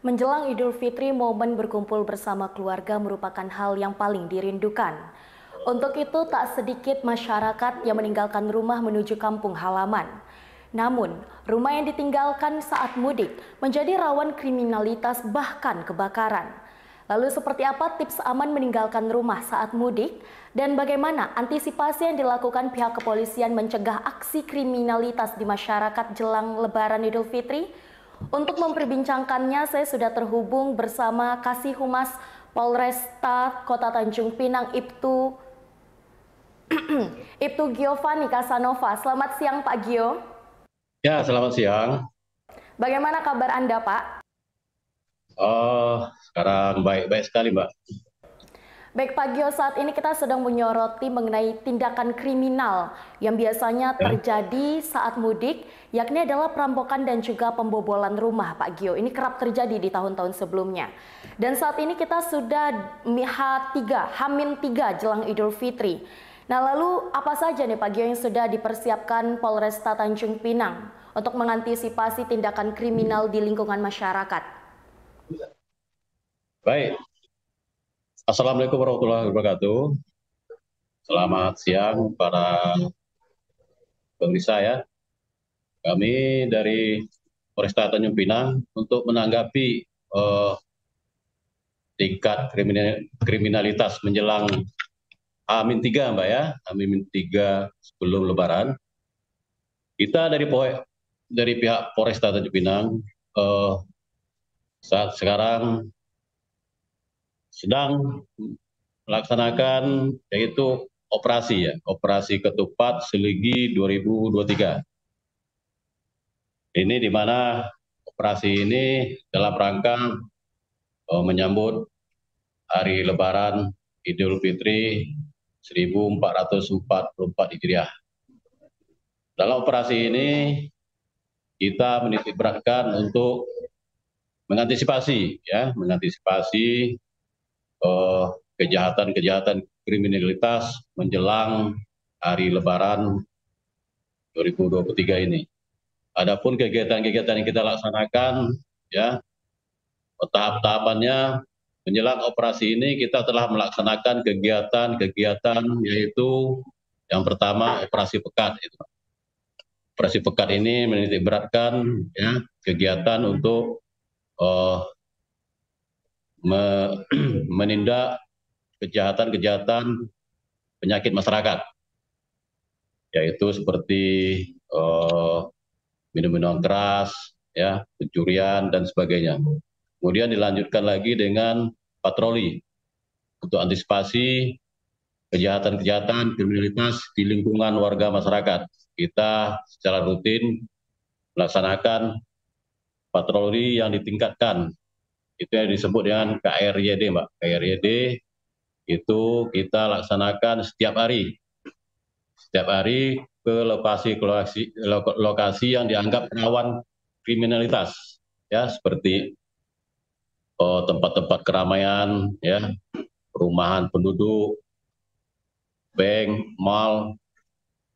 Menjelang Idul Fitri, momen berkumpul bersama keluarga merupakan hal yang paling dirindukan. Untuk itu, tak sedikit masyarakat yang meninggalkan rumah menuju kampung halaman. Namun, rumah yang ditinggalkan saat mudik menjadi rawan kriminalitas bahkan kebakaran. Lalu seperti apa tips aman meninggalkan rumah saat mudik? Dan bagaimana antisipasi yang dilakukan pihak kepolisian mencegah aksi kriminalitas di masyarakat jelang Lebaran Idul Fitri? Untuk memperbincangkannya, saya sudah terhubung bersama Kasih Humas Polresta Kota Tanjung Pinang, Ibtu Giovanni Casanova. Selamat siang Pak Gio. Ya, selamat siang. Bagaimana kabar Anda Pak? Sekarang baik-baik sekali, Mbak. Baik Pak Gio, saat ini kita sedang menyoroti mengenai tindakan kriminal yang biasanya terjadi saat mudik, yakni adalah perampokan dan juga pembobolan rumah Pak Gio. Ini kerap terjadi di tahun-tahun sebelumnya. Dan saat ini kita sudah H3, H-3 jelang Idul Fitri. Nah lalu apa saja nih Pak Gio yang sudah dipersiapkan Polresta Tanjung Pinang untuk mengantisipasi tindakan kriminal di lingkungan masyarakat? Baik. Assalamualaikum warahmatullahi wabarakatuh. Selamat siang para pemirsa ya. Kami dari Polresta Tanjung Pinang untuk menanggapi tingkat kriminalitas menjelang H-3, Mbak ya. H-3 sebelum Lebaran. Kita dari pihak Polresta Tanjung Pinang saat sekarang sedang melaksanakan yaitu operasi ketupat Seligi 2023. Ini di mana operasi ini dalam rangka menyambut hari Lebaran Idul Fitri 1444 Hijriah. Dalam operasi ini kita menitik beratkan untuk mengantisipasi kejahatan kriminalitas menjelang hari Lebaran 2023 ini. Adapun kegiatan-kegiatan yang kita laksanakan, ya, tahap-tahapannya menjelang operasi ini kita telah melaksanakan kegiatan-kegiatan yaitu yang pertama operasi pekat. Operasi pekat ini menitik beratkan ya, kegiatan untuk menindak kejahatan-kejahatan penyakit masyarakat, yaitu seperti minum-minuman keras, ya, pencurian dan sebagainya. Kemudian dilanjutkan lagi dengan patroli untuk antisipasi kejahatan-kejahatan kriminalitas di lingkungan warga masyarakat. Kita secara rutin melaksanakan patroli yang ditingkatkan. Itu yang disebut dengan KRYD, Mbak. KRYD itu kita laksanakan setiap hari ke lokasi yang dianggap rawan kriminalitas, ya, seperti tempat-tempat keramaian, ya, perumahan penduduk, bank, mal,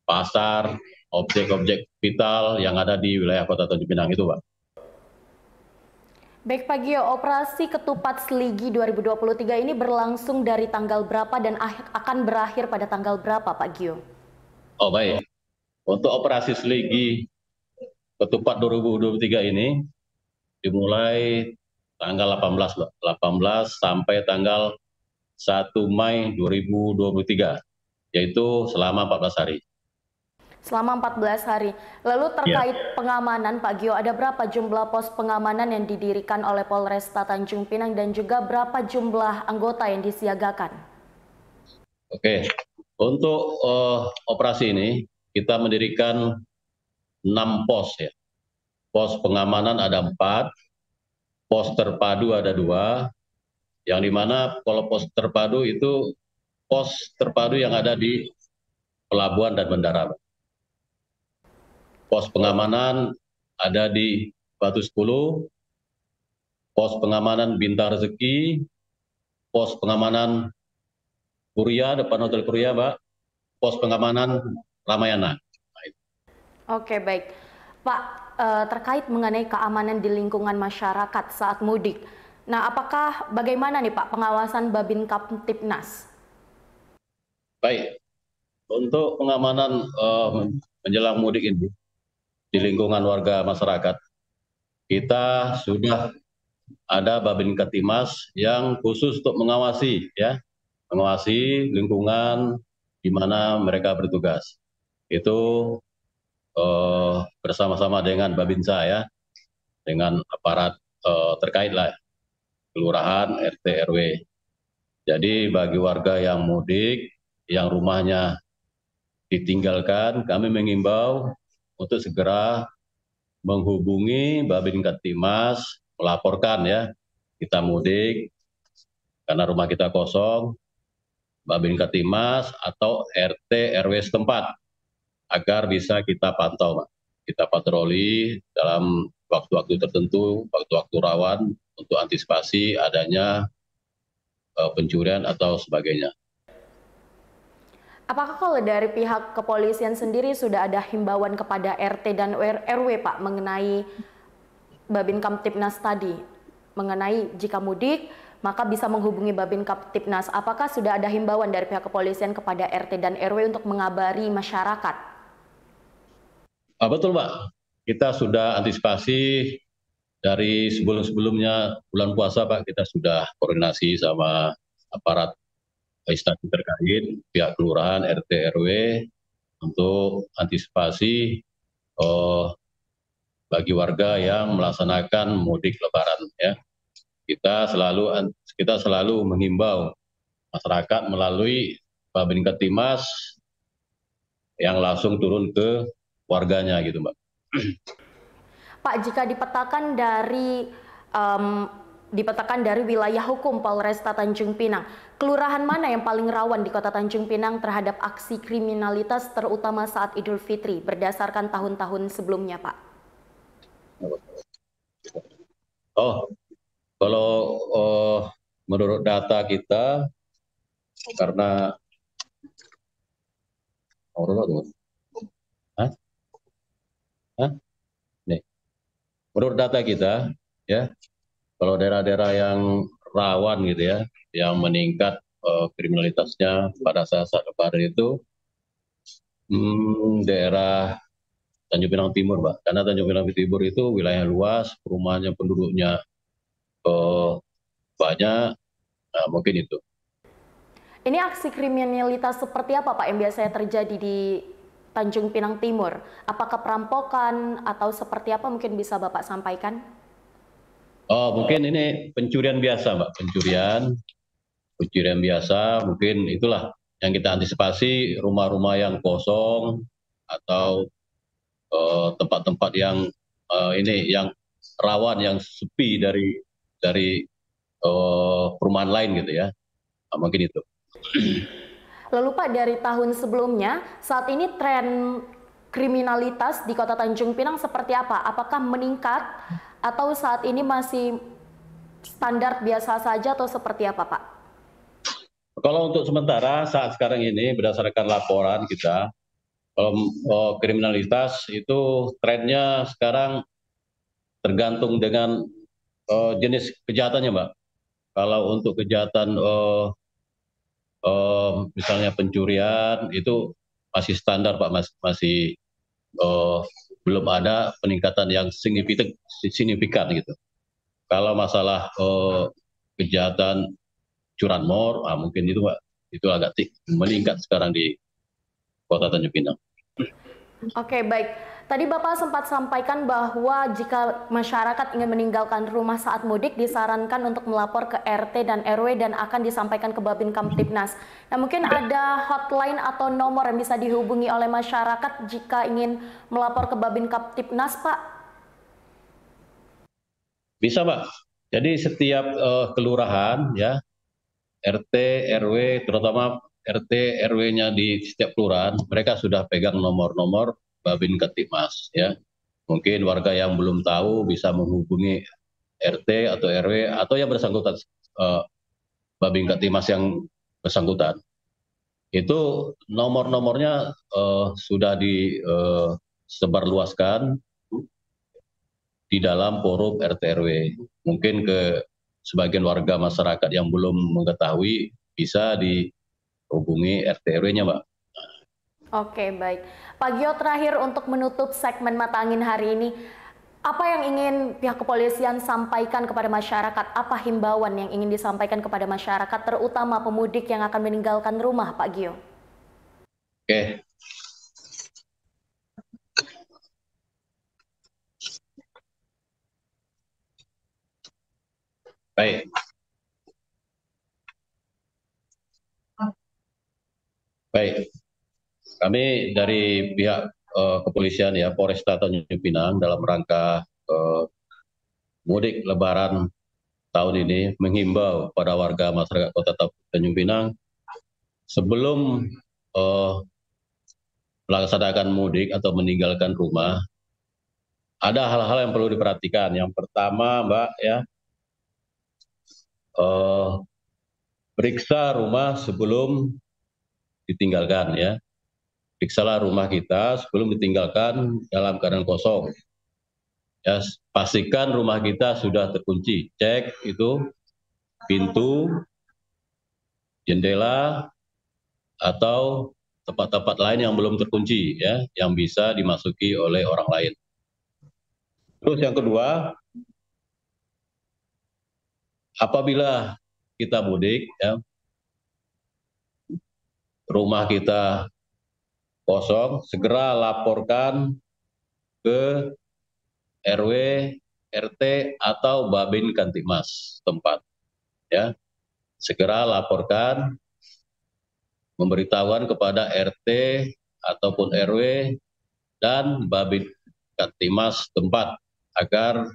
pasar, objek-objek vital yang ada di wilayah Kota Tanjung Pinang itu, Pak. Baik Pak Gio, operasi Ketupat Seligi 2023 ini berlangsung dari tanggal berapa dan akan berakhir pada tanggal berapa Pak Gio? Oh baik, untuk operasi Seligi Ketupat 2023 ini dimulai tanggal 18 sampai tanggal 1 Mei 2023, yaitu selama 14 hari. Selama 14 hari. Lalu terkait pengamanan Pak Gio, ada berapa jumlah pos pengamanan yang didirikan oleh Polresta Tanjung Pinang dan juga berapa jumlah anggota yang disiagakan? Oke, untuk operasi ini kita mendirikan 6 pos ya. Pos pengamanan ada 4, pos terpadu ada 2, yang dimana kalau pos terpadu itu pos terpadu yang ada di pelabuhan dan bandara. Pos pengamanan ada di Batu 10, pos pengamanan Bintang Rezeki, pos pengamanan Kuria, depan Hotel Kuria, Mbak, pos pengamanan Ramayana. Oke, baik. Pak, terkait mengenai keamanan di lingkungan masyarakat saat mudik. Nah, apakah bagaimana nih Pak pengawasan Babin Kamtibnas? Baik, untuk pengamanan menjelang mudik ini di lingkungan warga masyarakat, kita sudah ada Babin Ketimas yang khusus untuk mengawasi ya, mengawasi lingkungan di mana mereka bertugas. Itu bersama-sama dengan Babinsa ya, dengan aparat terkait lah, kelurahan, RT, RW. Jadi bagi warga yang mudik, yang rumahnya ditinggalkan, kami mengimbau untuk segera menghubungi Babin Ketimas, melaporkan ya, kita mudik karena rumah kita kosong, Babin Ketimas atau RT RW setempat agar bisa kita pantau, Pak. Kita patroli dalam waktu-waktu tertentu, waktu-waktu rawan untuk antisipasi adanya pencurian atau sebagainya. Apakah kalau dari pihak kepolisian sendiri sudah ada himbauan kepada RT dan RW Pak mengenai Babin Kamtibnas tadi? Mengenai jika mudik, maka bisa menghubungi Babin Kamtibnas. Apakah sudah ada himbauan dari pihak kepolisian kepada RT dan RW untuk mengabari masyarakat? Betul, Pak. Kita sudah antisipasi dari sebelum-sebelumnya bulan puasa, Pak. Kita sudah koordinasi sama aparat instansi terkait, pihak kelurahan, RT, RW, untuk antisipasi bagi warga yang melaksanakan mudik Lebaran. Ya, kita selalu mengimbau masyarakat melalui Babin Ketimas yang langsung turun ke warganya gitu, Mbak. Pak, jika dipetakan dari wilayah hukum Polresta Tanjung Pinang, kelurahan mana yang paling rawan di Kota Tanjung Pinang terhadap aksi kriminalitas terutama saat Idul Fitri berdasarkan tahun-tahun sebelumnya, Pak? Oh, kalau menurut data kita, karena Hah? Hah? Nih, menurut data kita, ya, kalau daerah-daerah yang rawan gitu ya, yang meningkat kriminalitasnya pada saat Lebaran itu daerah Tanjung Pinang Timur, Mbak. Karena Tanjung Pinang Timur itu wilayah luas, perumahannya penduduknya eh, banyak, nah, mungkin itu. Ini aksi kriminalitas seperti apa, Pak, yang biasanya terjadi di Tanjung Pinang Timur? Apakah perampokan atau seperti apa mungkin bisa Bapak sampaikan? Oh, mungkin ini pencurian biasa, Mbak. Pencurian biasa, mungkin itulah yang kita antisipasi, rumah-rumah yang kosong atau tempat-tempat yang yang rawan, yang sepi dari perumahan lain gitu ya. Nah, mungkin itu. Lalu Pak, dari tahun sebelumnya, saat ini tren kriminalitas di Kota Tanjung Pinang seperti apa? Apakah meningkat atau saat ini masih standar biasa saja atau seperti apa, Pak? Kalau untuk sementara saat sekarang ini berdasarkan laporan kita, kalau kriminalitas itu trennya sekarang tergantung dengan jenis kejahatannya, Mbak. Kalau untuk kejahatan misalnya pencurian itu masih standar, Pak, masih uh, belum ada peningkatan yang signifikan gitu. Kalau masalah kejahatan curanmor, mungkin itu, Pak, itu agak meningkat sekarang di Kota Tanjung Pinang. Oke, baik. Tadi Bapak sempat sampaikan bahwa jika masyarakat ingin meninggalkan rumah saat mudik disarankan untuk melapor ke RT dan RW dan akan disampaikan ke Babin Kamtibnas. Nah, mungkin ada hotline atau nomor yang bisa dihubungi oleh masyarakat jika ingin melapor ke Babin Kamtibnas, Pak? Bisa, Pak. Jadi setiap kelurahan ya, RT, RW, terutama RT, RW-nya di setiap kelurahan, mereka sudah pegang nomor-nomor Babin Ketimas ya. Mungkin warga yang belum tahu bisa menghubungi RT atau RW atau yang bersangkutan, Babin Ketimas yang bersangkutan. Itu nomor-nomornya sudah disebarluaskan di dalam forum RT RW. Mungkin ke sebagian warga masyarakat yang belum mengetahui bisa dihubungi RT RW-nya, Mbak. Oke, baik. Pak Gio, terakhir untuk menutup segmen Mata Angin hari ini, apa yang ingin pihak kepolisian sampaikan kepada masyarakat? Apa himbauan yang ingin disampaikan kepada masyarakat, terutama pemudik yang akan meninggalkan rumah, Pak Gio? Oke. Baik. Baik. Kami dari pihak kepolisian ya Polresta Tanjung Pinang dalam rangka mudik Lebaran tahun ini menghimbau pada warga masyarakat Kota Tanjung Pinang sebelum melaksanakan mudik atau meninggalkan rumah, ada hal-hal yang perlu diperhatikan. Yang pertama, Mbak, ya, periksa rumah sebelum ditinggalkan, ya. Periksalah rumah kita sebelum ditinggalkan dalam keadaan kosong. Ya, pastikan rumah kita sudah terkunci. Cek itu pintu, jendela, atau tempat-tempat lain yang belum terkunci, ya, yang bisa dimasuki oleh orang lain. Terus yang kedua, apabila kita mudik, ya, rumah kita kosong, segera laporkan ke RW, RT, atau Babin Kamtibmas tempat. Ya, segera laporkan, memberitahuan kepada RT ataupun RW dan Babin Kamtibmas tempat agar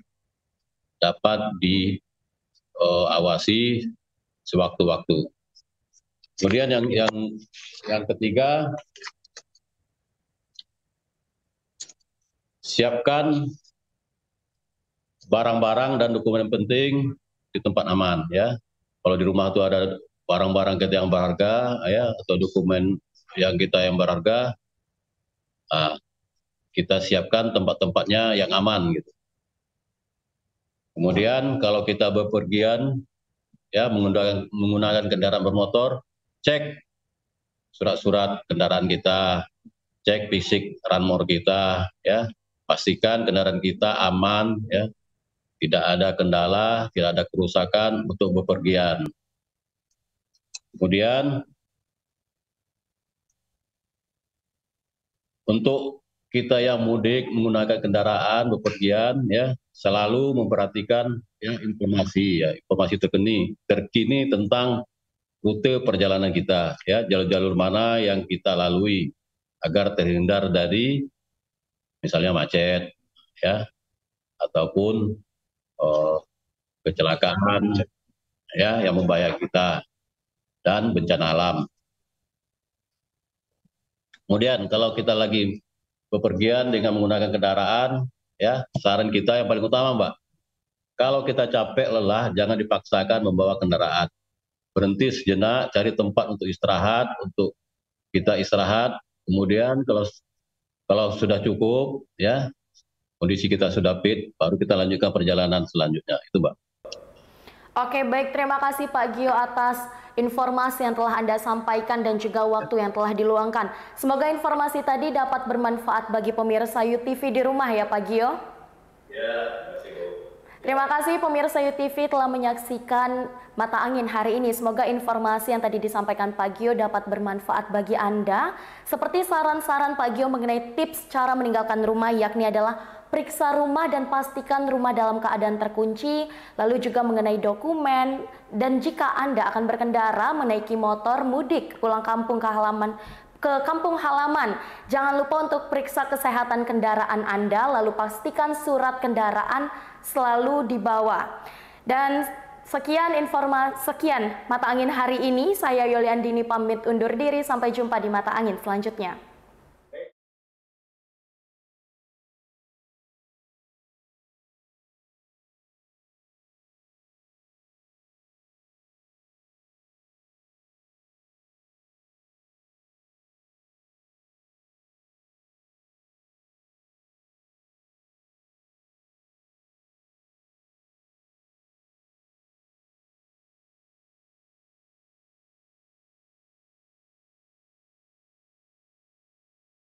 dapat diawasi sewaktu-waktu. Kemudian yang ketiga, siapkan barang-barang dan dokumen penting di tempat aman, ya. Kalau di rumah itu ada barang-barang kita yang berharga, ya, atau dokumen yang kita yang berharga, kita siapkan tempat-tempatnya yang aman, gitu. Kemudian kalau kita bepergian, ya, menggunakan kendaraan bermotor, cek surat-surat kendaraan kita, cek fisik ranmor kita, ya, pastikan kendaraan kita aman, ya, tidak ada kendala, tidak ada kerusakan untuk bepergian. Kemudian untuk kita yang mudik menggunakan kendaraan bepergian, ya, selalu memperhatikan, ya, informasi terkini tentang rute perjalanan kita, ya, jalur-jalur mana yang kita lalui agar terhindar dari misalnya macet, ya, ataupun kecelakaan, ya, yang membahayakan kita dan bencana alam. Kemudian kalau kita lagi bepergian dengan menggunakan kendaraan, ya, saran kita yang paling utama, Mbak, kalau kita capek lelah jangan dipaksakan membawa kendaraan. Berhenti sejenak, cari tempat untuk istirahat, untuk kita istirahat. Kemudian kalau sudah cukup, ya, kondisi kita sudah fit, baru kita lanjutkan perjalanan selanjutnya. Itu, Mbak. Oke, baik. Terima kasih Pak Gio atas informasi yang telah Anda sampaikan dan juga waktu yang telah diluangkan. Semoga informasi tadi dapat bermanfaat bagi pemirsa YUTV di rumah ya Pak Gio. Ya, terima kasih, Bu. Terima kasih pemirsa YUTV telah menyaksikan Mata Angin hari ini. Semoga informasi yang tadi disampaikan Pak Gio dapat bermanfaat bagi Anda. Seperti saran-saran Pak Gio mengenai tips cara meninggalkan rumah, yakni adalah periksa rumah dan pastikan rumah dalam keadaan terkunci, lalu juga mengenai dokumen, dan jika Anda akan berkendara menaiki motor mudik pulang kampung ke kampung halaman, jangan lupa untuk periksa kesehatan kendaraan Anda, lalu pastikan surat kendaraan selalu dibawa. Dan sekian Mata Angin hari ini, saya Yoliandini pamit undur diri, sampai jumpa di Mata Angin selanjutnya.